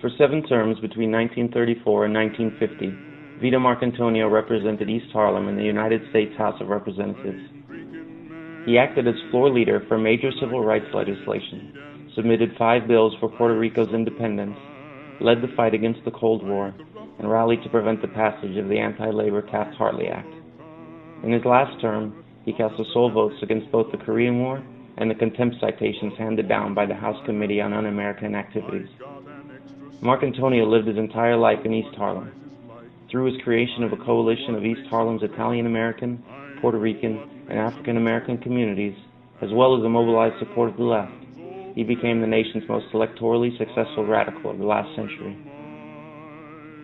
For 7 terms between 1934 and 1950, Vito Marcantonio represented East Harlem in the United States House of Representatives. He acted as floor leader for major civil rights legislation, submitted 5 bills for Puerto Rico's independence, led the fight against the Cold War, and rallied to prevent the passage of the anti-labor Taft-Hartley Act. In his last term, he cast the sole votes against both the Korean War and the contempt citations handed down by the House Committee on Un-American Activities. Marcantonio lived his entire life in East Harlem. Through his creation of a coalition of East Harlem's Italian-American, Puerto Rican, and African-American communities, as well as the mobilized support of the left, he became the nation's most electorally successful radical of the last century.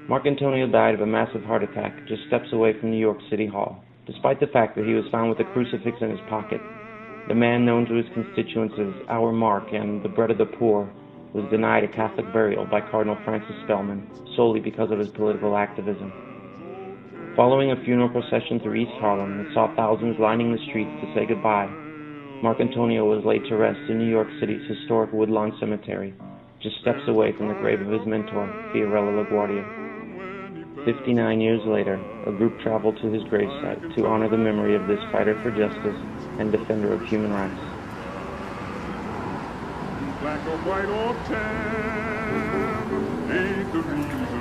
Marcantonio died of a massive heart attack just steps away from New York City Hall. Despite the fact that he was found with a crucifix in his pocket, the man known to his constituents as Our Mark and the Bread of the Poor was denied a Catholic burial by Cardinal Francis Spellman solely because of his political activism. Following a funeral procession through East Harlem that saw thousands lining the streets to say goodbye, Marcantonio was laid to rest in New York City's historic Woodlawn Cemetery, just steps away from the grave of his mentor, Fiorello LaGuardia. 59 years later, a group traveled to his gravesite to honor the memory of this fighter for justice and defender of human rights. Black or white or tan, ain't the reason